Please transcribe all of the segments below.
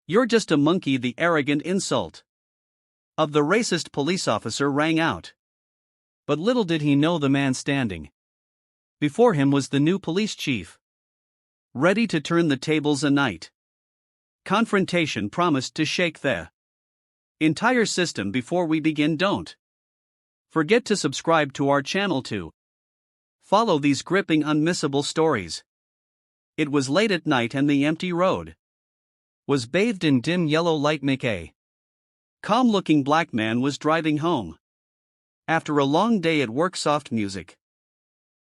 "You're just a monkey," the arrogant insult of the racist police officer rang out. But little did he know the man standing before him was the new police chief, ready to turn the tables a night. Confrontation promised to shake the entire system. Before we begin, don't forget to subscribe to our channel to follow these gripping, unmissable stories. It was late at night and the empty road was bathed in dim yellow light. A calm-looking black man was driving home after a long day at work. Soft music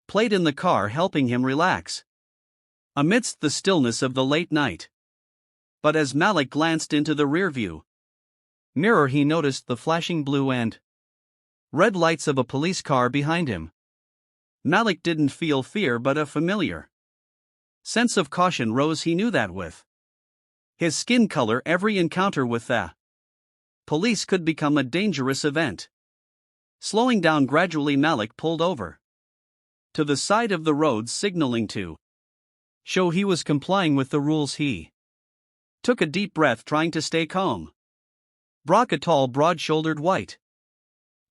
played in the car, helping him relax amidst the stillness of the late night. But as Malik glanced into the rearview mirror, he noticed the flashing blue and red lights of a police car behind him. Malik didn't feel fear, but a familiar sense of caution rose. He knew that with his skin color, every encounter with the police could become a dangerous event. Slowing down gradually, Malik pulled over to the side of the road, signaling to show he was complying with the rules. He took a deep breath, trying to stay calm. Brock, a tall, broad-shouldered white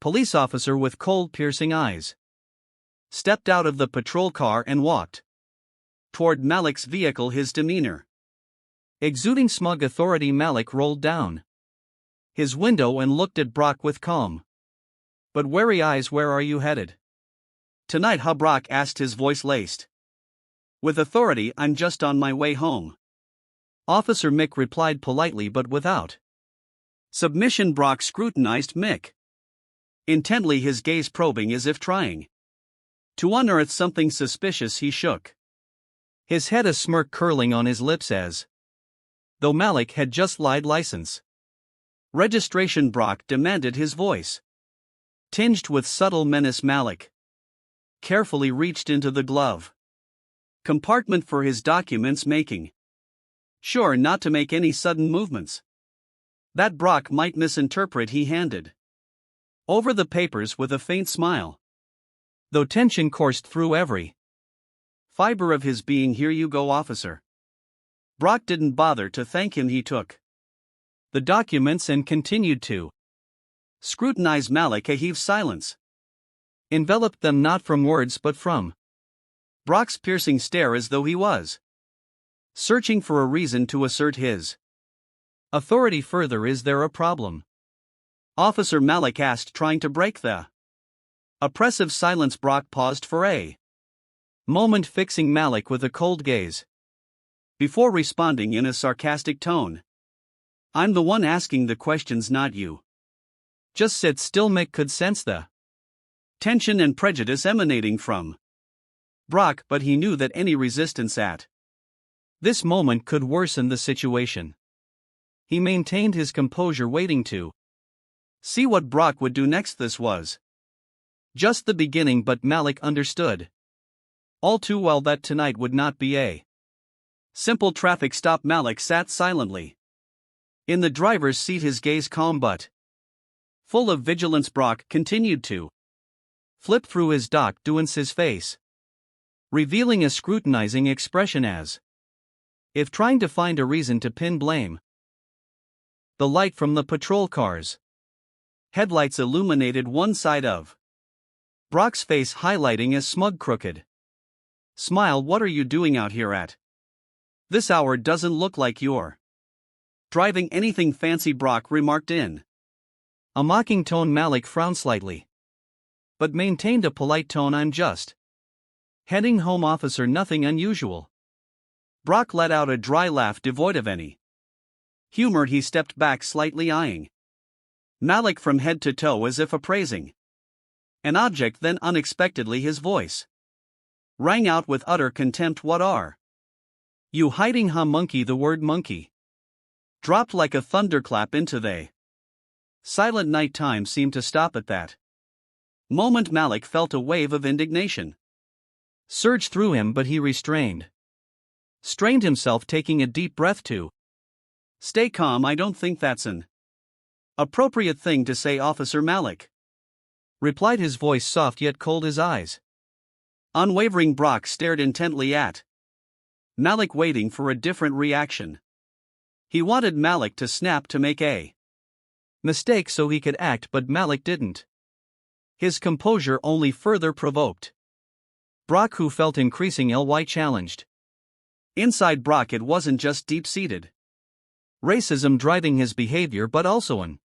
police officer with cold, piercing eyes, stepped out of the patrol car and walked toward Malik's vehicle, his demeanor exuding smug authority. Malik rolled down his window and looked at Brock with calm but wary eyes. "Where are you headed tonight, huh?" Brock asked, his voice laced with authority. "I'm just on my way home," Officer Mick replied politely but without submission. Brock scrutinized Mick intently, his gaze probing as if trying to unearth something suspicious. He shook his head, a smirk curling on his lips as though Malik had just lied. "License registration?" Brock demanded, his voice tinged with subtle menace. Malik carefully reached into the glove compartment for his documents, making sure not to make any sudden movements that Brock might misinterpret. He handed over the papers with a faint smile, though tension coursed through every fiber of his being. "Here you go, officer." Brock didn't bother to thank him. He took the documents and continued to scrutinize Malik. A heaved silence enveloped them, not from words but from Brock's piercing stare, as though he was searching for a reason to assert his authority further. "Is there a problem, officer?" Malik asked, trying to break the oppressive silence. Brock paused for a moment, fixing Malik with a cold gaze before responding in a sarcastic tone. "I'm the one asking the questions, not you. Just sit still." Mick could sense the tension and prejudice emanating from Brock, but he knew that any resistance at this moment could worsen the situation. He maintained his composure, waiting to see what Brock would do next. This was just the beginning, but Malik understood all too well that tonight would not be a simple traffic stop. Malik sat silently in the driver's seat, his gaze calm but full of vigilance. Brock continued to flip through his documents, his face revealing a scrutinizing expression, as if trying to find a reason to pin blame. The light from the patrol car's headlights illuminated one side of Brock's face, highlighting a smug, crooked smile. "What are you doing out here at this hour? Doesn't look like you're driving anything fancy," Brock remarked in a mocking tone. Malik frowned slightly, but maintained a polite tone. "I'm just heading home, officer, nothing unusual." Brock let out a dry laugh devoid of any humor. He stepped back slightly, eyeing Malik from head to toe as if appraising an object. Then unexpectedly his voice rang out with utter contempt. "What are you hiding, huh, monkey?" The word monkey dropped like a thunderclap into the silent night. Time seemed to stop at that moment. Malik felt a wave of indignation surge through him, but he strained himself, taking a deep breath to stay calm. "I don't think that's an appropriate thing to say, officer," Malik replied, his voice soft yet cold, his eyes unwavering. Brock stared intently at Malik, waiting for a different reaction. He wanted Malik to snap to make a mistake so he could act, but Malik didn't. His composure only further provoked Brock, who felt increasing ly challenged. Inside Brock, it wasn't just deep-seated racism driving his behavior, but also an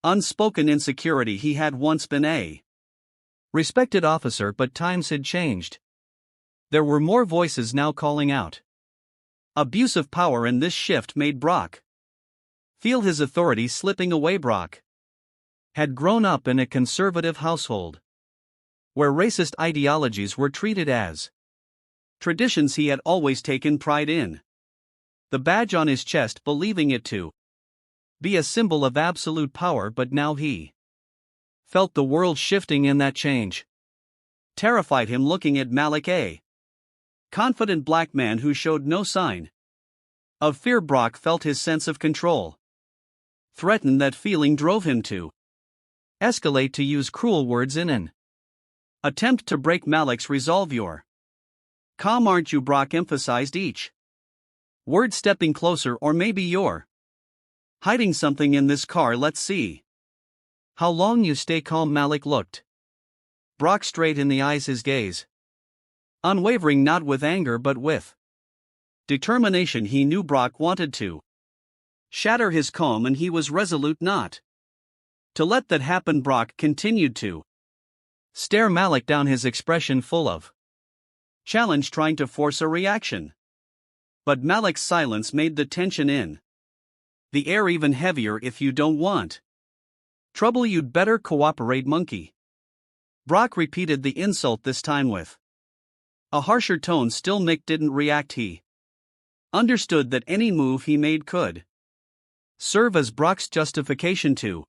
unspoken insecurity. He had once been a respected officer, but times had changed. There were more voices now calling out abuse of power, and this shift made Brock feel his authority slipping away. Brock had grown up in a conservative household where racist ideologies were treated as traditions he had always taken pride in. The badge on his chest, believing it to be a symbol of absolute power, but now he felt the world shifting, and that change terrified him. Looking at Malik, a confident black man who showed no sign of fear, Brock felt his sense of control threatened. That feeling drove him to escalate, to use cruel words in an attempt to break Malik's resolve. "You're calm, aren't you?" Brock emphasized each word, stepping closer. "Or maybe you're hiding something in this car. Let's see how long you stay calm." Malik looked Brock straight in the eyes, his gaze unwavering, not with anger but with determination. He knew Brock wanted to shatter his calm, and he was resolute not to let that happen. Brock continued to stare Malik down, his expression full of challenge, trying to force a reaction. But Malik's silence made the tension in the air even heavier. "If you don't want trouble, you'd better cooperate, monkey." Brock repeated the insult, this time with a harsher tone. Still, Mick didn't react. He understood that any move he made could serve as Brock's justification to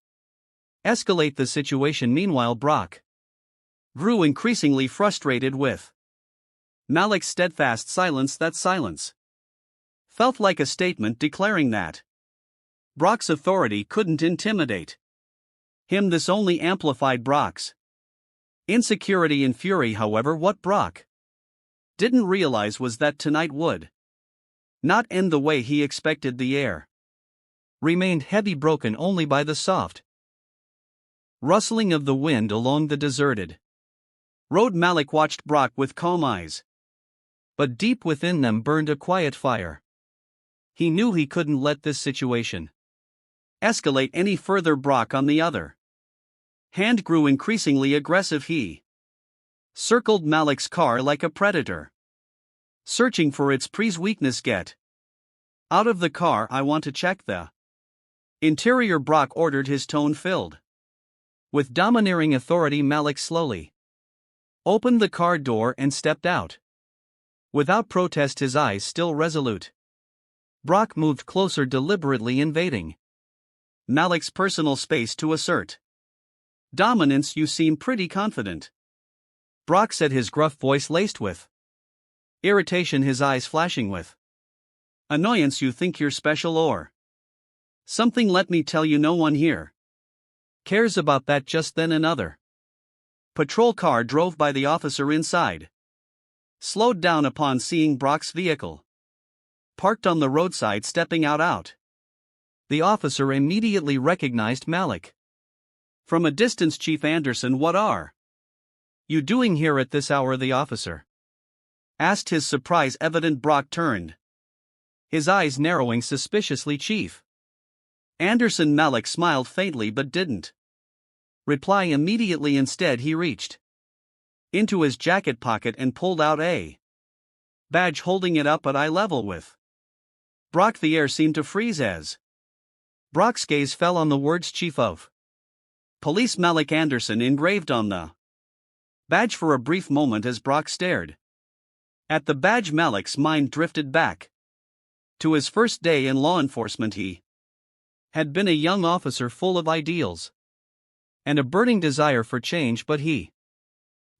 escalate the situation. Meanwhile, Brock grew increasingly frustrated with Malik's steadfast silence. That silence felt like a statement declaring that Brock's authority couldn't intimidate him. This only amplified Brock's insecurity and fury. However, what Brock didn't realize was that tonight would not end the way he expected. The air remained heavy, broken only by the soft rustling of the wind along the deserted road. Malik watched Brock with calm eyes, but deep within them burned a quiet fire. He knew he couldn't let this situation escalate any further. Brock, on the other hand, grew increasingly aggressive. He circled Malik's car like a predator, searching for its pre's weakness. "Get out of the car, I want to check the interior," Brock ordered, his tone filled with domineering authority. Malik slowly opened the car door and stepped out without protest, his eyes still resolute. Brock moved closer, deliberately invading Malik's personal space to assert dominance. "You seem pretty confident," Brock said, his gruff voice laced with irritation, his eyes flashing with annoyance. "You think you're special or something? Let me tell you, no one here cares about that." Just then another patrol car drove by. The officer inside slowed down upon seeing Brock's vehicle parked on the roadside. Stepping out, the officer immediately recognized Malik from a distance. "Chief Anderson, what are you doing here at this hour?" the officer asked, his surprise evident. Brock turned, his eyes narrowing suspiciously. "Chief Anderson." Malik smiled faintly but didn't reply immediately. Instead, he reached into his jacket pocket and pulled out a badge, holding it up at eye level with Brock. The air seemed to freeze as Brock's gaze fell on the words "Chief of Police Malik Anderson" engraved on the badge. For a brief moment, as Brock stared at the badge, Malik's mind drifted back to his first day in law enforcement. He had been a young officer full of ideals and a burning desire for change, but he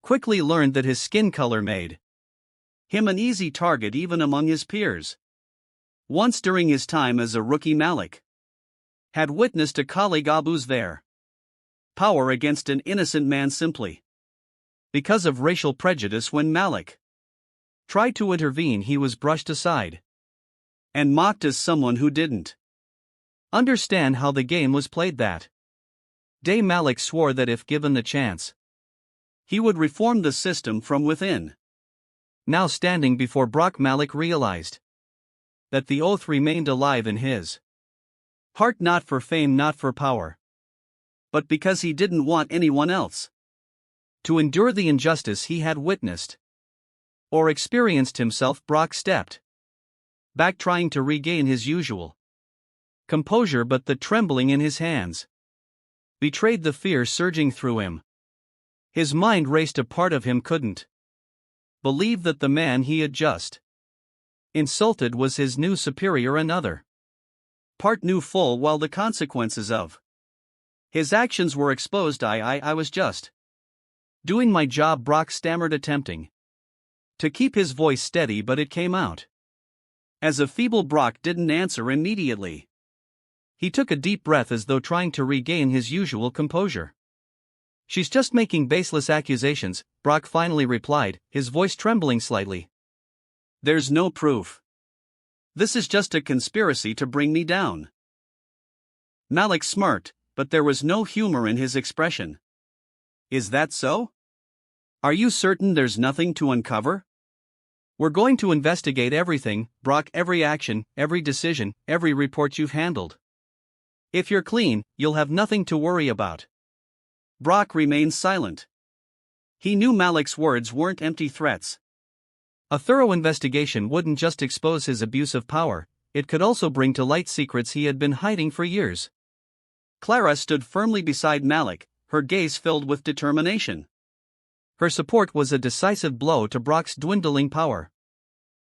quickly learned that his skin color made him an easy target even among his peers. Once during his time as a rookie, Malik had witnessed a colleague abuse their power against an innocent man simply because of racial prejudice. When Malik tried to intervene, he was brushed aside and mocked as someone who didn't understand how the game was played. That day Malik swore that if given the chance, he would reform the system from within. Now standing before Brock, Malik realized that the oath remained alive in his heart, not for fame, not for power, but because he didn't want anyone else to endure the injustice he had witnessed or experienced himself. Brock stepped back, trying to regain his usual composure, but the trembling in his hands betrayed the fear surging through him. His mind raced. A part of him couldn't believe that the man he had just insulted was his new superior. Another part knew full well the consequences of his actions were exposed. I was just doing my job, Brock stammered, attempting to keep his voice steady, but it came out as a feeble. Brock didn't answer immediately. He took a deep breath as though trying to regain his usual composure. "She's just making baseless accusations," Brock finally replied, his voice trembling slightly. "There's no proof. This is just a conspiracy to bring me down." Malik smirked, but there was no humor in his expression. "Is that so? Are you certain there's nothing to uncover?" "We're going to investigate everything, Brock, every action, every decision, every report you've handled. If you're clean, you'll have nothing to worry about." Brock remained silent. He knew Malik's words weren't empty threats. A thorough investigation wouldn't just expose his abuse of power, it could also bring to light secrets he had been hiding for years. Clara stood firmly beside Malik, her gaze filled with determination. Her support was a decisive blow to Brock's dwindling power.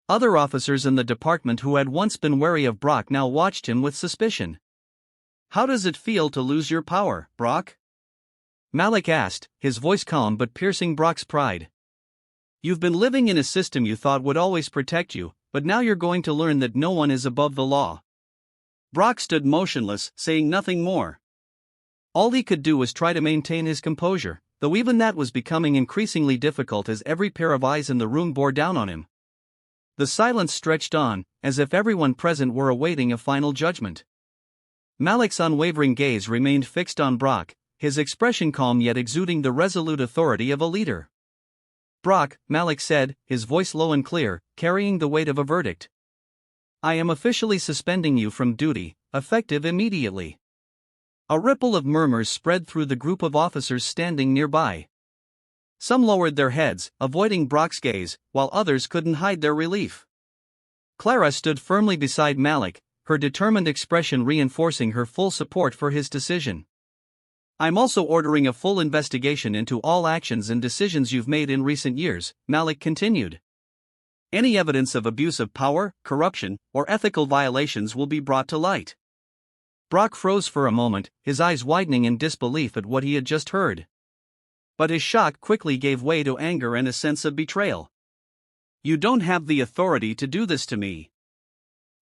Other officers in the department who had once been wary of Brock now watched him with suspicion. "How does it feel to lose your power, Brock?" Malik asked, his voice calm but piercing Brock's pride. "You've been living in a system you thought would always protect you, but now you're going to learn that no one is above the law." Brock stood motionless, saying nothing more. All he could do was try to maintain his composure, though even that was becoming increasingly difficult as every pair of eyes in the room bore down on him. The silence stretched on, as if everyone present were awaiting a final judgment. Malik's unwavering gaze remained fixed on Brock, his expression calm yet exuding the resolute authority of a leader. "Brock," Malik said, his voice low and clear, carrying the weight of a verdict. "I am officially suspending you from duty, effective immediately." A ripple of murmurs spread through the group of officers standing nearby. Some lowered their heads, avoiding Brock's gaze, while others couldn't hide their relief. Clara stood firmly beside Malik, her determined expression reinforcing her full support for his decision. "I'm also ordering a full investigation into all actions and decisions you've made in recent years," Malik continued. "Any evidence of abuse of power, corruption, or ethical violations will be brought to light." Brock froze for a moment, his eyes widening in disbelief at what he had just heard. But his shock quickly gave way to anger and a sense of betrayal. "You don't have the authority to do this to me,"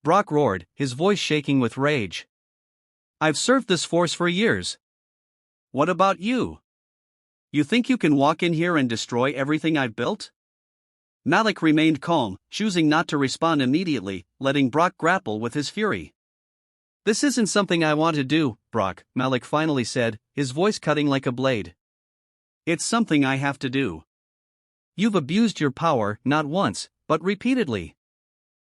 Brock roared, his voice shaking with rage. "I've served this force for years. What about you? You think you can walk in here and destroy everything I've built?" Malik remained calm, choosing not to respond immediately, letting Brock grapple with his fury. "This isn't something I want to do, Brock," Malik finally said, his voice cutting like a blade. "It's something I have to do. You've abused your power, not once, but repeatedly.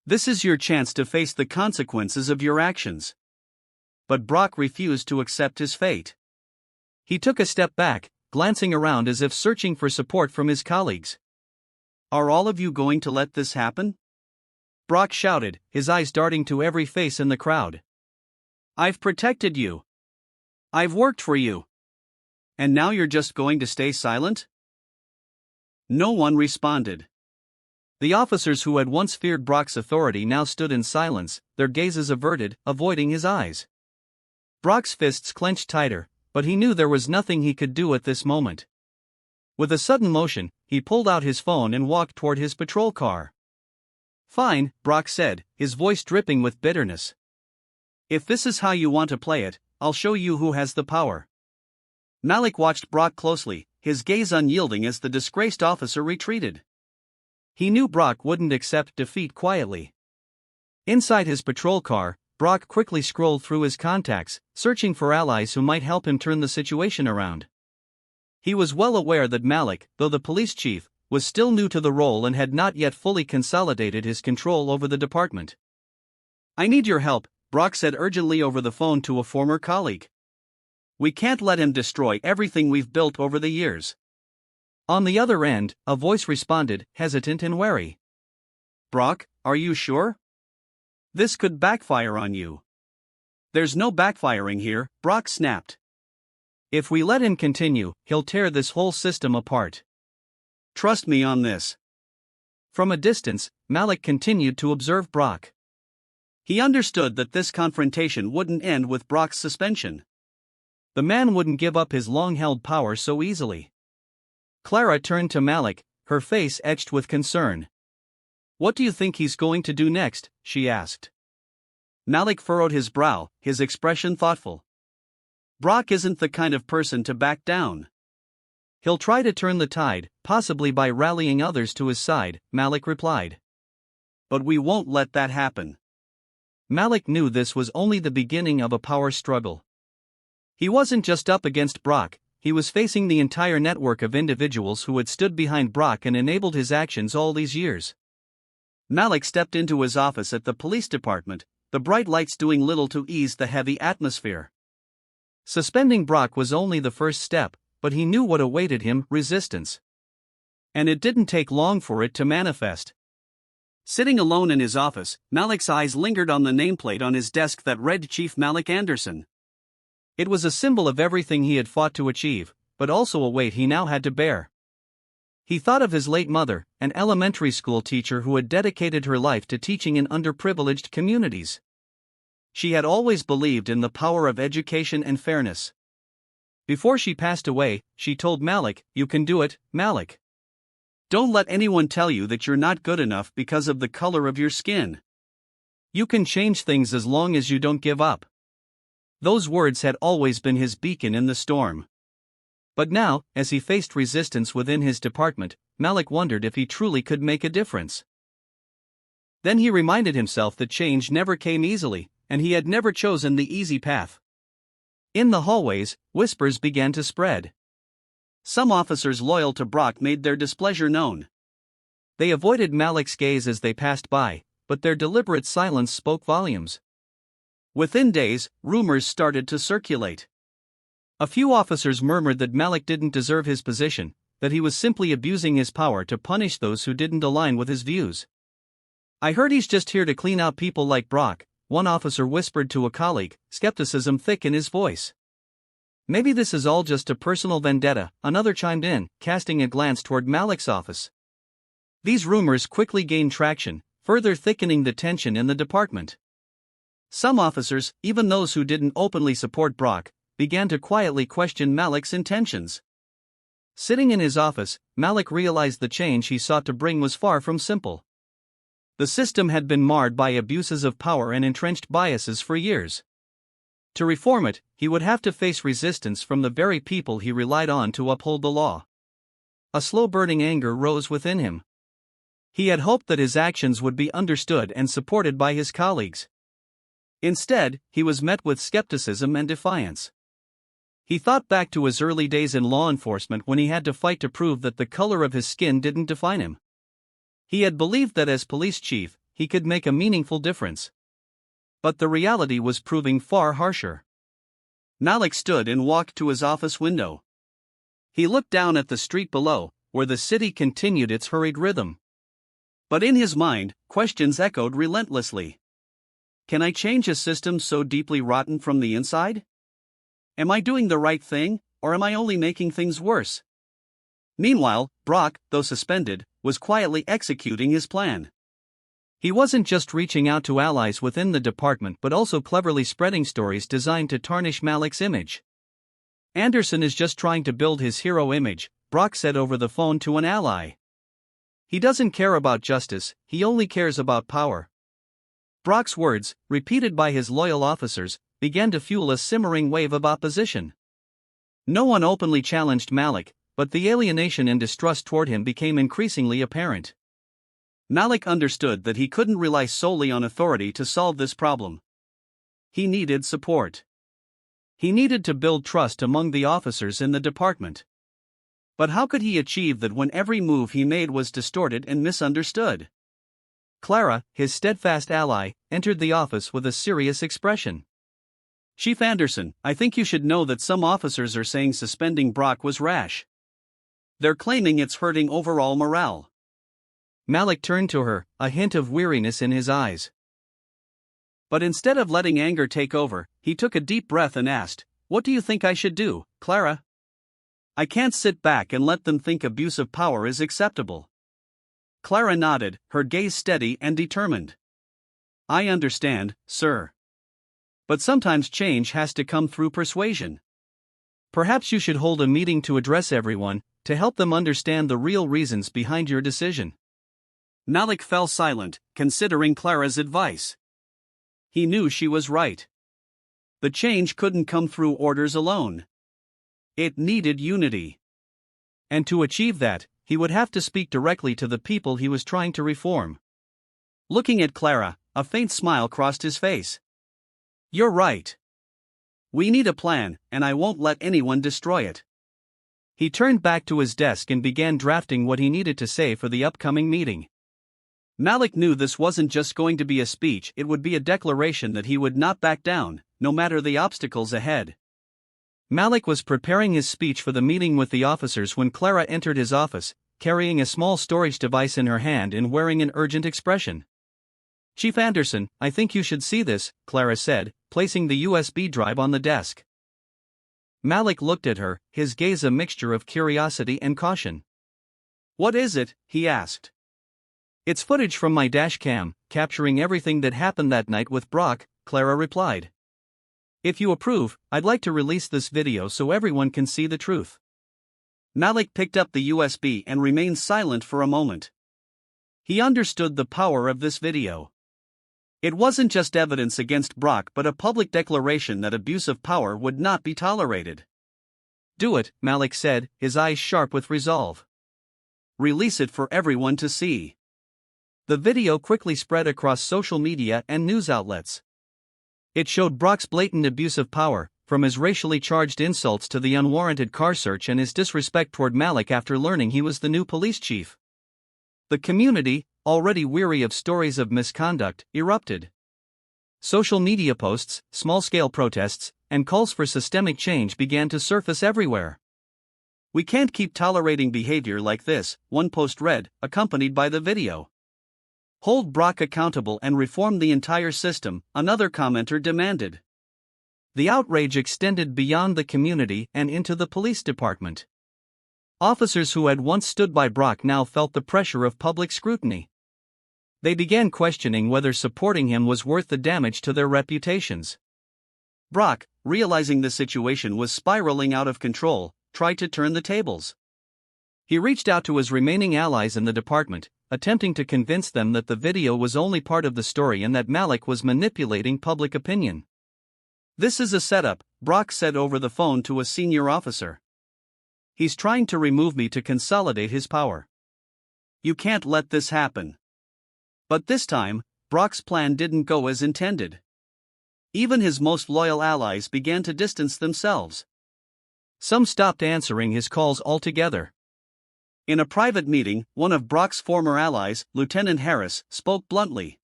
This is your chance to face the consequences of your actions." But Brock refused to accept his fate. He took a step back, glancing around as if searching for support from his colleagues. "Are all of you going to let this happen?" Brock shouted, his eyes darting to every face in the crowd. "I've protected you. I've worked for you. And now you're just going to stay silent?" No one responded. The officers who had once feared Brock's authority now stood in silence, their gazes averted, avoiding his eyes. Brock's fists clenched tighter, but he knew there was nothing he could do at this moment. With a sudden motion, he pulled out his phone and walked toward his patrol car. "Fine," Brock said, his voice dripping with bitterness. "If this is how you want to play it, I'll show you who has the power." Malik watched Brock closely, his gaze unyielding as the disgraced officer retreated. He knew Brock wouldn't accept defeat quietly. Inside his patrol car, Brock quickly scrolled through his contacts, searching for allies who might help him turn the situation around. He was well aware that Malik, though the police chief, was still new to the role and had not yet fully consolidated his control over the department. "I need your help," Brock said urgently over the phone to a former colleague. "We can't let him destroy everything we've built over the years." On the other end, a voice responded, hesitant and wary. "Brock, are you sure? This could backfire on you." "There's no backfiring here," Brock snapped. "If we let him continue, he'll tear this whole system apart. Trust me on this." From a distance, Malik continued to observe Brock. He understood that this confrontation wouldn't end with Brock's suspension. The man wouldn't give up his long-held power so easily. Clara turned to Malik, her face etched with concern. "What do you think he's going to do next?" she asked. Malik furrowed his brow, his expression thoughtful. "Brock isn't the kind of person to back down. He'll try to turn the tide, possibly by rallying others to his side," Malik replied. "But we won't let that happen." Malik knew this was only the beginning of a power struggle. He wasn't just up against Brock, he was facing the entire network of individuals who had stood behind Brock and enabled his actions all these years. Malik stepped into his office at the police department, the bright lights doing little to ease the heavy atmosphere. Suspending Brock was only the first step, but he knew what awaited him: resistance. And it didn't take long for it to manifest. Sitting alone in his office, Malik's eyes lingered on the nameplate on his desk that read Chief Malik Anderson. It was a symbol of everything he had fought to achieve, but also a weight he now had to bear. He thought of his late mother, an elementary school teacher who had dedicated her life to teaching in underprivileged communities. She had always believed in the power of education and fairness. Before she passed away, she told Malik, "You can do it, Malik. Don't let anyone tell you that you're not good enough because of the color of your skin. You can change things as long as you don't give up." Those words had always been his beacon in the storm. But now, as he faced resistance within his department, Malik wondered if he truly could make a difference. Then he reminded himself that change never came easily, and he had never chosen the easy path. In the hallways, whispers began to spread. Some officers loyal to Brock made their displeasure known. They avoided Malik's gaze as they passed by, but their deliberate silence spoke volumes. Within days, rumors started to circulate. A few officers murmured that Malik didn't deserve his position, that he was simply abusing his power to punish those who didn't align with his views. "I heard he's just here to clean out people like Brock," one officer whispered to a colleague, skepticism thick in his voice. "Maybe this is all just a personal vendetta," another chimed in, casting a glance toward Malik's office. These rumors quickly gained traction, further thickening the tension in the department. Some officers, even those who didn't openly support Brock, began to quietly question Malik's intentions. Sitting in his office, Malik realized the change he sought to bring was far from simple. The system had been marred by abuses of power and entrenched biases for years. To reform it, he would have to face resistance from the very people he relied on to uphold the law. A slow-burning anger rose within him. He had hoped that his actions would be understood and supported by his colleagues. Instead, he was met with skepticism and defiance. He thought back to his early days in law enforcement when he had to fight to prove that the color of his skin didn't define him. He had believed that as police chief, he could make a meaningful difference. But the reality was proving far harsher. Malik stood and walked to his office window. He looked down at the street below, where the city continued its hurried rhythm. But in his mind, questions echoed relentlessly. Can I change a system so deeply rotten from the inside? Am I doing the right thing, or am I only making things worse? Meanwhile, Brock, though suspended, was quietly executing his plan. He wasn't just reaching out to allies within the department but also cleverly spreading stories designed to tarnish Malik's image. "Anderson is just trying to build his hero image," Brock said over the phone to an ally. "He doesn't care about justice, he only cares about power." Brock's words, repeated by his loyal officers, began to fuel a simmering wave of opposition. No one openly challenged Malik, but the alienation and distrust toward him became increasingly apparent. Malik understood that he couldn't rely solely on authority to solve this problem. He needed support. He needed to build trust among the officers in the department. But how could he achieve that when every move he made was distorted and misunderstood? Clara, his steadfast ally, entered the office with a serious expression. "Chief Anderson, I think you should know that some officers are saying suspending Brock was rash. They're claiming it's hurting overall morale." Malik turned to her, a hint of weariness in his eyes. But instead of letting anger take over, he took a deep breath and asked, "What do you think I should do, Clara? I can't sit back and let them think abuse of power is acceptable." Clara nodded, her gaze steady and determined. "I understand, sir. But sometimes change has to come through persuasion. Perhaps you should hold a meeting to address everyone, to help them understand the real reasons behind your decision." Malik fell silent, considering Clara's advice. He knew she was right. The change couldn't come through orders alone. It needed unity. And to achieve that, he would have to speak directly to the people he was trying to reform. Looking at Clara, a faint smile crossed his face. "You're right. We need a plan, and I won't let anyone destroy it." He turned back to his desk and began drafting what he needed to say for the upcoming meeting. Malik knew this wasn't just going to be a speech, it would be a declaration that he would not back down, no matter the obstacles ahead. Malik was preparing his speech for the meeting with the officers when Clara entered his office, carrying a small storage device in her hand and wearing an urgent expression. "Chief Anderson, I think you should see this," Clara said, placing the USB drive on the desk. Malik looked at her, his gaze a mixture of curiosity and caution. "What is it?" he asked. "It's footage from my dash cam, capturing everything that happened that night with Brock," Clara replied. "If you approve, I'd like to release this video so everyone can see the truth." Malik picked up the USB and remained silent for a moment. He understood the power of this video. It wasn't just evidence against Brock but a public declaration that abuse of power would not be tolerated. "Do it," Malik said, his eyes sharp with resolve. "Release it for everyone to see." The video quickly spread across social media and news outlets. It showed Brock's blatant abuse of power, from his racially charged insults to the unwarranted car search and his disrespect toward Malik after learning he was the new police chief. The community, already weary of stories of misconduct, erupted. Social media posts, small-scale protests, and calls for systemic change began to surface everywhere. "We can't keep tolerating behavior like this," one post read, accompanied by the video. "Hold Brock accountable and reform the entire system," another commenter demanded. The outrage extended beyond the community and into the police department. Officers who had once stood by Brock now felt the pressure of public scrutiny. They began questioning whether supporting him was worth the damage to their reputations. Brock, realizing the situation was spiraling out of control, tried to turn the tables. He reached out to his remaining allies in the department, attempting to convince them that the video was only part of the story and that Malik was manipulating public opinion. "This is a setup," Brock said over the phone to a senior officer. "He's trying to remove me to consolidate his power. You can't let this happen." But this time, Brock's plan didn't go as intended. Even his most loyal allies began to distance themselves. Some stopped answering his calls altogether. In a private meeting, one of Brock's former allies, Lieutenant Harris, spoke bluntly.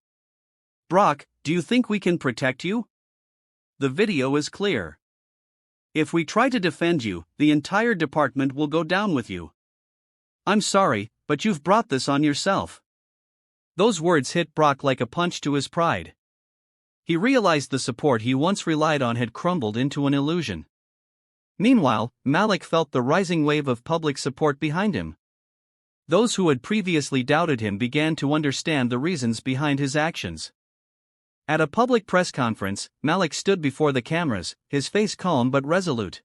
"Brock, do you think we can protect you? The video is clear. If we try to defend you, the entire department will go down with you. I'm sorry, but you've brought this on yourself." Those words hit Brock like a punch to his pride. He realized the support he once relied on had crumbled into an illusion. Meanwhile, Malik felt the rising wave of public support behind him. Those who had previously doubted him began to understand the reasons behind his actions. At a public press conference, Malik stood before the cameras, his face calm but resolute.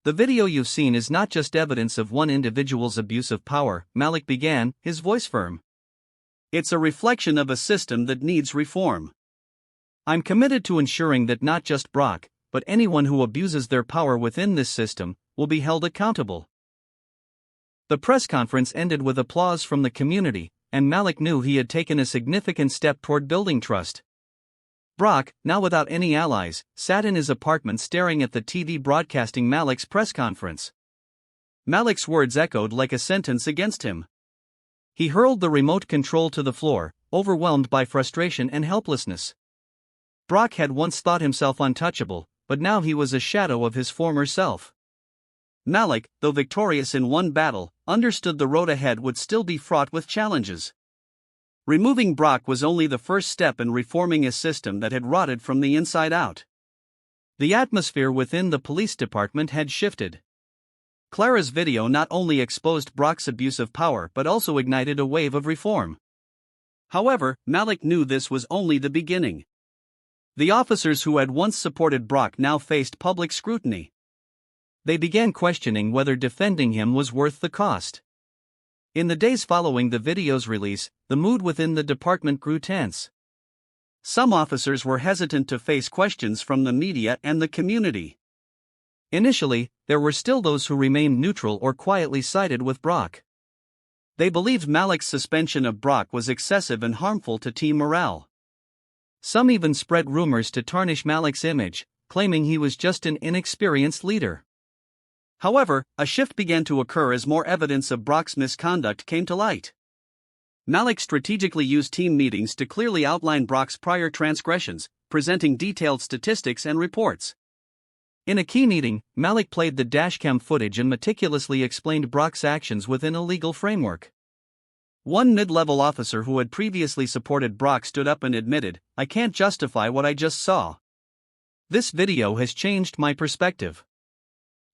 "The video you've seen is not just evidence of one individual's abuse of power," Malik began, his voice firm. "It's a reflection of a system that needs reform. I'm committed to ensuring that not just Brock, but anyone who abuses their power within this system, will be held accountable." The press conference ended with applause from the community, and Malik knew he had taken a significant step toward building trust. Brock, now without any allies, sat in his apartment staring at the TV broadcasting Malik's press conference. Malik's words echoed like a sentence against him. He hurled the remote control to the floor, overwhelmed by frustration and helplessness. Brock had once thought himself untouchable, but now he was a shadow of his former self. Malik, though victorious in one battle, understood the road ahead would still be fraught with challenges. Removing Brock was only the first step in reforming a system that had rotted from the inside out. The atmosphere within the police department had shifted. Clara's video not only exposed Brock's abuse of power but also ignited a wave of reform. However, Malik knew this was only the beginning. The officers who had once supported Brock now faced public scrutiny. They began questioning whether defending him was worth the cost. In the days following the video's release, the mood within the department grew tense. Some officers were hesitant to face questions from the media and the community. Initially, there were still those who remained neutral or quietly sided with Brock. They believed Malik's suspension of Brock was excessive and harmful to team morale. Some even spread rumors to tarnish Malik's image, claiming he was just an inexperienced leader. However, a shift began to occur as more evidence of Brock's misconduct came to light. Malik strategically used team meetings to clearly outline Brock's prior transgressions, presenting detailed statistics and reports. In a key meeting, Malik played the dashcam footage and meticulously explained Brock's actions within a legal framework. One mid-level officer who had previously supported Brock stood up and admitted, "I can't justify what I just saw. This video has changed my perspective."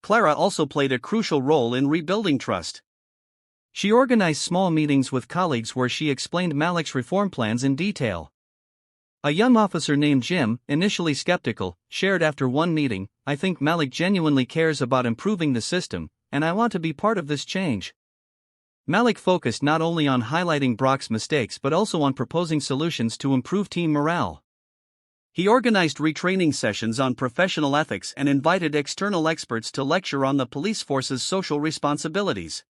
Clara also played a crucial role in rebuilding trust. She organized small meetings with colleagues where she explained Malik's reform plans in detail. A young officer named Jim, initially skeptical, shared after one meeting, "I think Malik genuinely cares about improving the system, and I want to be part of this change." Malik focused not only on highlighting Brock's mistakes but also on proposing solutions to improve team morale. He organized retraining sessions on professional ethics and invited external experts to lecture on the police force's social responsibilities.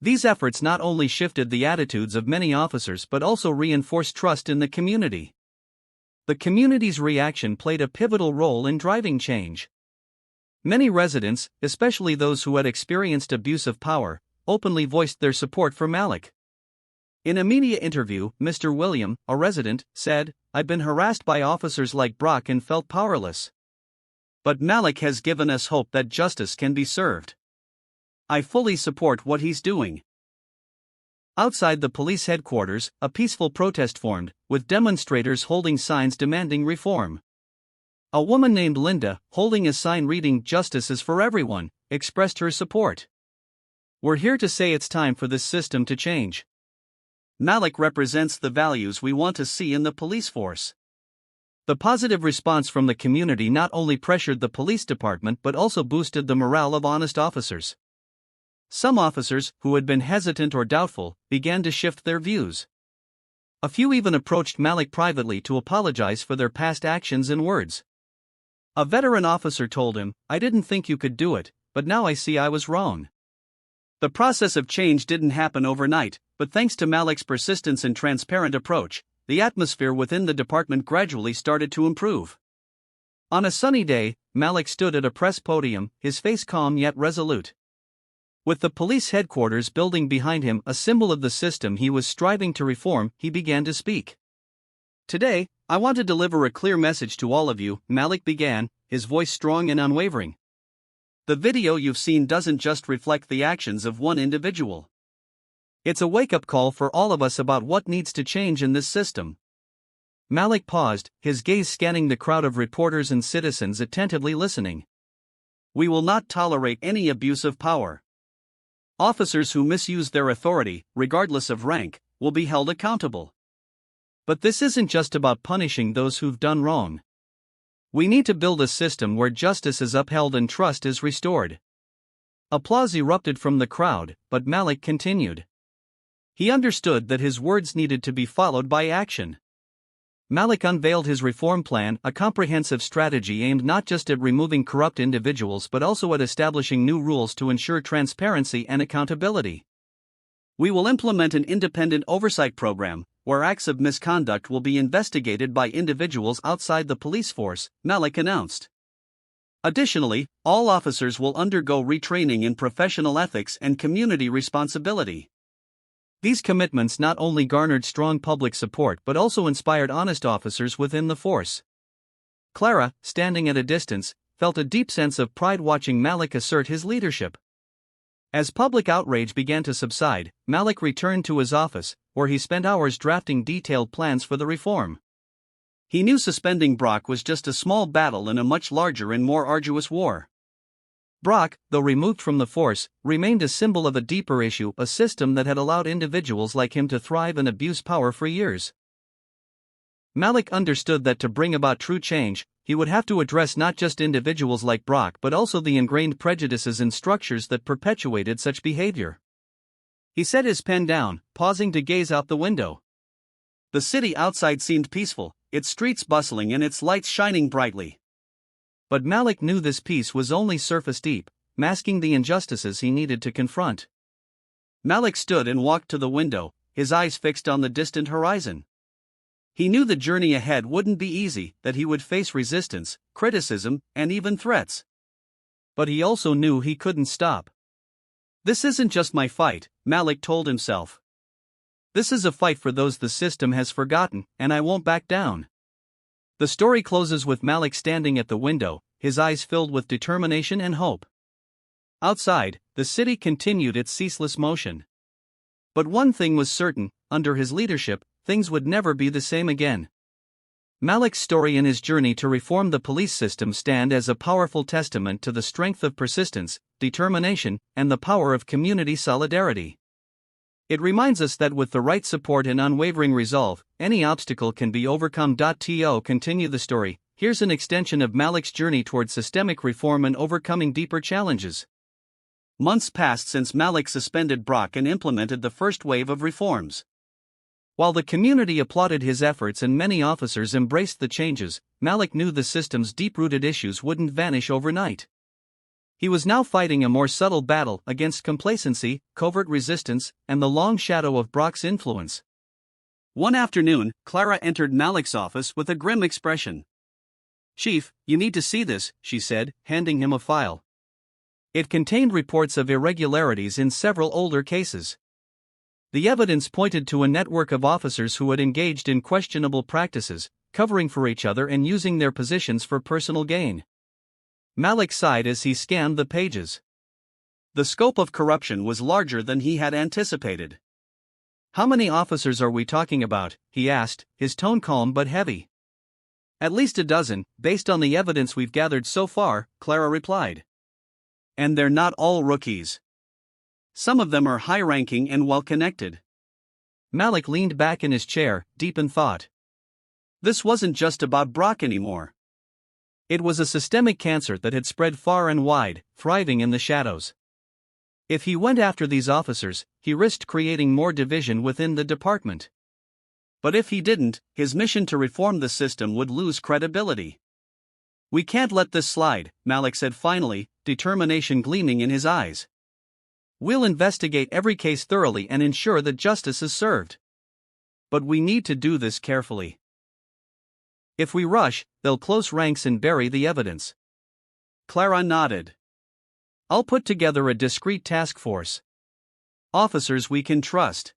These efforts not only shifted the attitudes of many officers but also reinforced trust in the community. The community's reaction played a pivotal role in driving change. Many residents, especially those who had experienced abuse of power, openly voiced their support for Malik. In a media interview, Mr. William, a resident, said, "I've been harassed by officers like Brock and felt powerless. But Malik has given us hope that justice can be served. I fully support what he's doing." Outside the police headquarters, a peaceful protest formed, with demonstrators holding signs demanding reform. A woman named Linda, holding a sign reading "Justice is for everyone," expressed her support. "We're here to say it's time for this system to change. Malik represents the values we want to see in the police force." The positive response from the community not only pressured the police department but also boosted the morale of honest officers. Some officers, who had been hesitant or doubtful, began to shift their views. A few even approached Malik privately to apologize for their past actions and words. A veteran officer told him, "I didn't think you could do it, but now I see I was wrong." The process of change didn't happen overnight, but thanks to Malik's persistence and transparent approach, the atmosphere within the department gradually started to improve. On a sunny day, Malik stood at a press podium, his face calm yet resolute. With the police headquarters building behind him, a symbol of the system he was striving to reform, he began to speak. "Today, I want to deliver a clear message to all of you," Malik began, his voice strong and unwavering. "The video you've seen doesn't just reflect the actions of one individual. It's a wake-up call for all of us about what needs to change in this system." Malik paused, his gaze scanning the crowd of reporters and citizens attentively listening. "We will not tolerate any abuse of power. Officers who misuse their authority, regardless of rank, will be held accountable. But this isn't just about punishing those who've done wrong. We need to build a system where justice is upheld and trust is restored." Applause erupted from the crowd, but Malik continued. He understood that his words needed to be followed by action. Malik unveiled his reform plan, a comprehensive strategy aimed not just at removing corrupt individuals but also at establishing new rules to ensure transparency and accountability. We will implement an independent oversight program, where acts of misconduct will be investigated by individuals outside the police force, Malik announced. Additionally, all officers will undergo retraining in professional ethics and community responsibility. These commitments not only garnered strong public support but also inspired honest officers within the force. Clara, standing at a distance, felt a deep sense of pride watching Malik assert his leadership. As public outrage began to subside, Malik returned to his office, where he spent hours drafting detailed plans for the reform. He knew suspending Brock was just a small battle in a much larger and more arduous war. Brock, though removed from the force, remained a symbol of a deeper issue, a system that had allowed individuals like him to thrive and abuse power for years. Malik understood that to bring about true change, he would have to address not just individuals like Brock but also the ingrained prejudices and structures that perpetuated such behavior. He set his pen down, pausing to gaze out the window. The city outside seemed peaceful, its streets bustling and its lights shining brightly. But Malik knew this peace was only surface deep, masking the injustices he needed to confront. Malik stood and walked to the window, his eyes fixed on the distant horizon. He knew the journey ahead wouldn't be easy, that he would face resistance, criticism, and even threats. But he also knew he couldn't stop. This isn't just my fight, Malik told himself. This is a fight for those the system has forgotten, and I won't back down. The story closes with Malik standing at the window, his eyes filled with determination and hope. Outside, the city continued its ceaseless motion. But one thing was certain: under his leadership, things would never be the same again. Malik's story and his journey to reform the police system stand as a powerful testament to the strength of persistence, determination, and the power of community solidarity. It reminds us that with the right support and unwavering resolve, any obstacle can be overcome. To continue the story, here's an extension of Malik's journey toward systemic reform and overcoming deeper challenges. Months passed since Malik suspended Brock and implemented the first wave of reforms. While the community applauded his efforts and many officers embraced the changes, Malik knew the system's deep-rooted issues wouldn't vanish overnight. He was now fighting a more subtle battle against complacency, covert resistance, and the long shadow of Brock's influence. One afternoon, Clara entered Malik's office with a grim expression. "Chief, you need to see this," she said, handing him a file. It contained reports of irregularities in several older cases. The evidence pointed to a network of officers who had engaged in questionable practices, covering for each other and using their positions for personal gain. Malik sighed as he scanned the pages. The scope of corruption was larger than he had anticipated. "How many officers are we talking about?" he asked, his tone calm but heavy. "At least a dozen, based on the evidence we've gathered so far," Clara replied. "And they're not all rookies. Some of them are high-ranking and well-connected." Malik leaned back in his chair, deep in thought. This wasn't just about Brock anymore. It was a systemic cancer that had spread far and wide, thriving in the shadows. If he went after these officers, he risked creating more division within the department. But if he didn't, his mission to reform the system would lose credibility. "We can't let this slide," Malik said finally, determination gleaming in his eyes. "We'll investigate every case thoroughly and ensure that justice is served. But we need to do this carefully. If we rush, they'll close ranks and bury the evidence." Clara nodded. "I'll put together a discreet task force. Officers we can trust."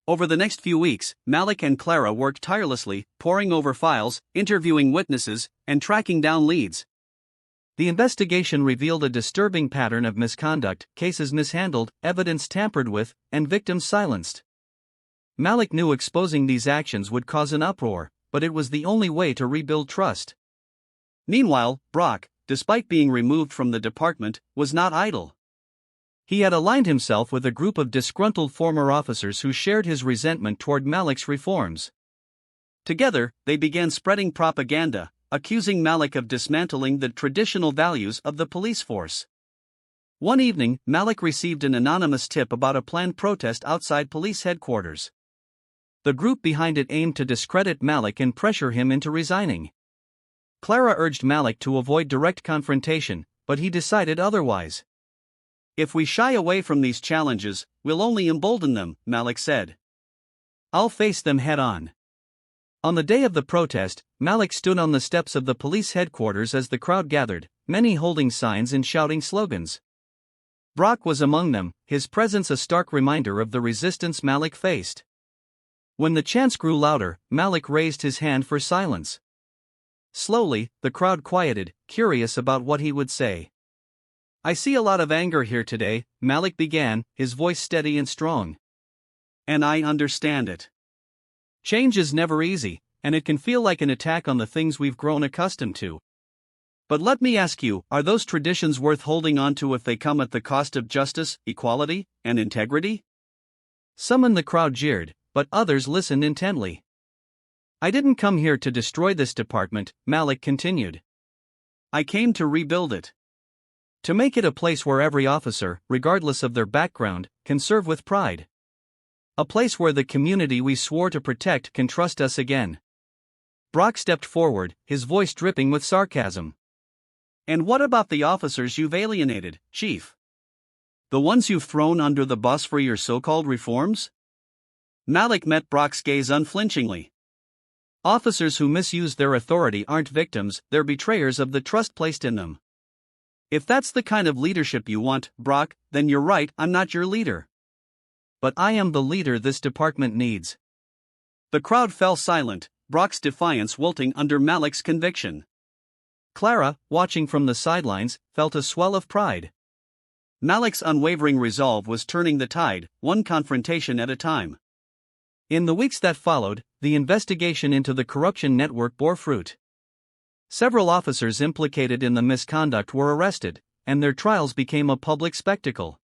Over the next few weeks, Malik and Clara worked tirelessly, poring over files, interviewing witnesses, and tracking down leads. The investigation revealed a disturbing pattern of misconduct, cases mishandled, evidence tampered with, and victims silenced. Malik knew exposing these actions would cause an uproar, but it was the only way to rebuild trust. Meanwhile, Brock, despite being removed from the department, was not idle. He had aligned himself with a group of disgruntled former officers who shared his resentment toward Malik's reforms. Together, they began spreading propaganda, accusing Malik of dismantling the traditional values of the police force. One evening, Malik received an anonymous tip about a planned protest outside police headquarters. The group behind it aimed to discredit Malik and pressure him into resigning. Clara urged Malik to avoid direct confrontation, but he decided otherwise. If we shy away from these challenges, we'll only embolden them, Malik said. I'll face them head on. On the day of the protest, Malik stood on the steps of the police headquarters as the crowd gathered, many holding signs and shouting slogans. Brock was among them, his presence a stark reminder of the resistance Malik faced. When the chants grew louder, Malik raised his hand for silence. Slowly, the crowd quieted, curious about what he would say. I see a lot of anger here today, Malik began, his voice steady and strong. And I understand it. Change is never easy, and it can feel like an attack on the things we've grown accustomed to. But let me ask you, are those traditions worth holding on to if they come at the cost of justice, equality, and integrity? Some in the crowd jeered, but others listened intently. I didn't come here to destroy this department, Malik continued. I came to rebuild it. To make it a place where every officer, regardless of their background, can serve with pride. A place where the community we swore to protect can trust us again. Brock stepped forward, his voice dripping with sarcasm. And what about the officers you've alienated, Chief? The ones you've thrown under the bus for your so-called reforms? Malik met Brock's gaze unflinchingly. Officers who misuse their authority aren't victims, they're betrayers of the trust placed in them. If that's the kind of leadership you want, Brock, then you're right, I'm not your leader. But I am the leader this department needs. The crowd fell silent, Brock's defiance wilting under Malik's conviction. Clara, watching from the sidelines, felt a swell of pride. Malik's unwavering resolve was turning the tide, one confrontation at a time. In the weeks that followed, the investigation into the corruption network bore fruit. Several officers implicated in the misconduct were arrested, and their trials became a public spectacle.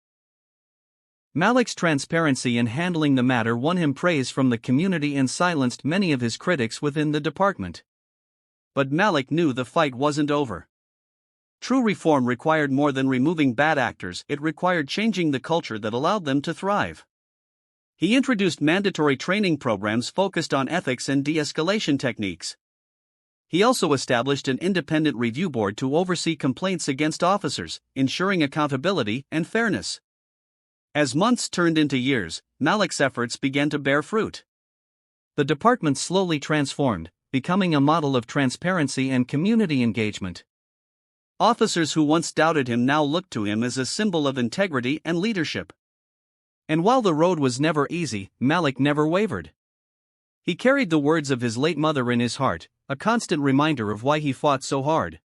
Malik's transparency in handling the matter won him praise from the community and silenced many of his critics within the department. But Malik knew the fight wasn't over. True reform required more than removing bad actors, it required changing the culture that allowed them to thrive. He introduced mandatory training programs focused on ethics and de-escalation techniques. He also established an independent review board to oversee complaints against officers, ensuring accountability and fairness. As months turned into years, Malik's efforts began to bear fruit. The department slowly transformed, becoming a model of transparency and community engagement. Officers who once doubted him now looked to him as a symbol of integrity and leadership. And while the road was never easy, Malik never wavered. He carried the words of his late mother in his heart, a constant reminder of why he fought so hard.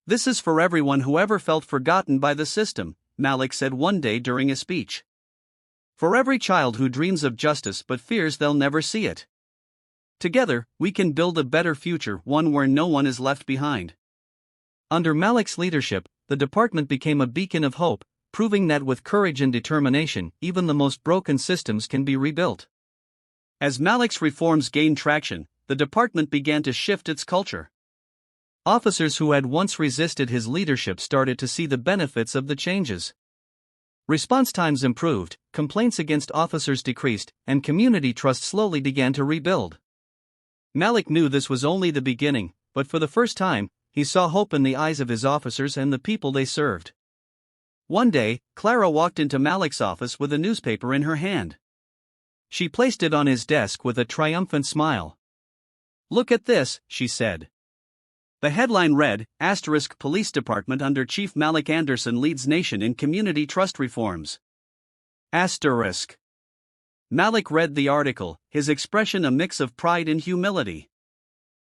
This is for everyone who ever felt forgotten by the system, Malik said one day during a speech. For every child who dreams of justice but fears they'll never see it. Together, we can build a better future, one where no one is left behind. Under Malik's leadership, the department became a beacon of hope, proving that with courage and determination, even the most broken systems can be rebuilt. As Malik's reforms gained traction, the department began to shift its culture. Officers who had once resisted his leadership started to see the benefits of the changes. Response times improved, complaints against officers decreased, and community trust slowly began to rebuild. Malik knew this was only the beginning, but for the first time, he saw hope in the eyes of his officers and the people they served. One day, Clara walked into Malik's office with a newspaper in her hand. She placed it on his desk with a triumphant smile. Look at this, she said. The headline read, Police Department under Chief Malik Anderson leads nation in community trust reforms. Malik read the article, his expression a mix of pride and humility.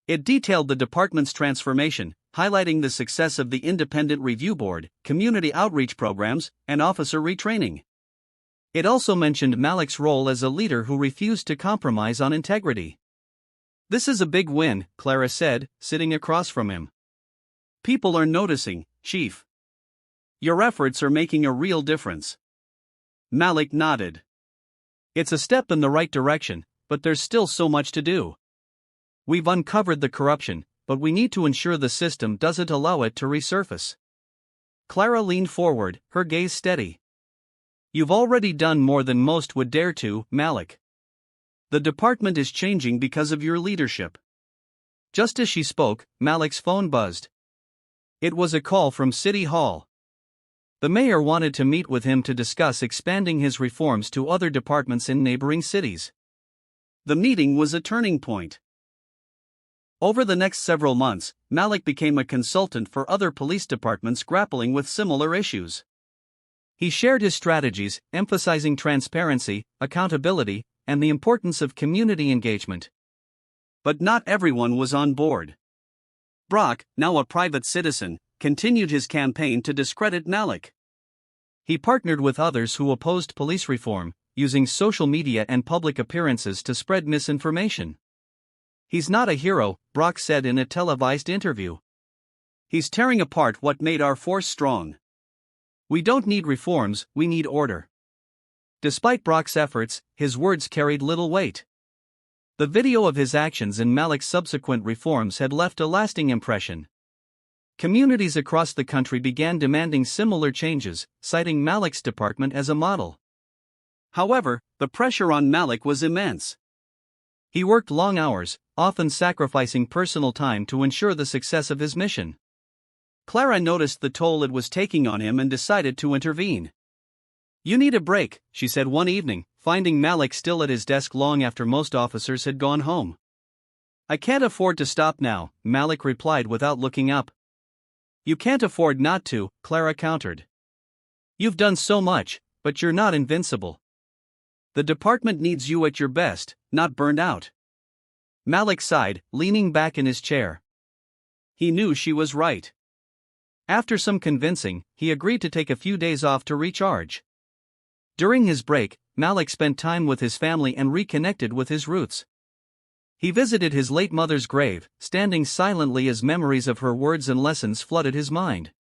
It detailed the department's transformation, highlighting the success of the Independent Review Board, community outreach programs, and officer retraining. It also mentioned Malik's role as a leader who refused to compromise on integrity. This is a big win, Clara said, sitting across from him. People are noticing, Chief. Your efforts are making a real difference. Malik nodded. It's a step in the right direction, but there's still so much to do. We've uncovered the corruption, but we need to ensure the system doesn't allow it to resurface. Clara leaned forward, her gaze steady. You've already done more than most would dare to, Malik. The department is changing because of your leadership. Just as she spoke, Malik's phone buzzed. It was a call from City Hall. The mayor wanted to meet with him to discuss expanding his reforms to other departments in neighboring cities. The meeting was a turning point. Over the next several months, Malik became a consultant for other police departments grappling with similar issues. He shared his strategies, emphasizing transparency, accountability, and the importance of community engagement. But not everyone was on board. Brock, now a private citizen, continued his campaign to discredit Malik. He partnered with others who opposed police reform, using social media and public appearances to spread misinformation. "He's not a hero," Brock said in a televised interview. "He's tearing apart what made our force strong. We don't need reforms, we need order." Despite Brock's efforts, his words carried little weight. The video of his actions and Malik's subsequent reforms had left a lasting impression. Communities across the country began demanding similar changes, citing Malik's department as a model. However, the pressure on Malik was immense. He worked long hours, often sacrificing personal time to ensure the success of his mission. Clara noticed the toll it was taking on him and decided to intervene. "You need a break," she said one evening, finding Malik still at his desk long after most officers had gone home. "I can't afford to stop now," Malik replied without looking up. "You can't afford not to," Clara countered. "You've done so much, but you're not invincible. The department needs you at your best, not burned out." Malik sighed, leaning back in his chair. He knew she was right. After some convincing, he agreed to take a few days off to recharge. During his break, Malik spent time with his family and reconnected with his roots. He visited his late mother's grave, standing silently as memories of her words and lessons flooded his mind.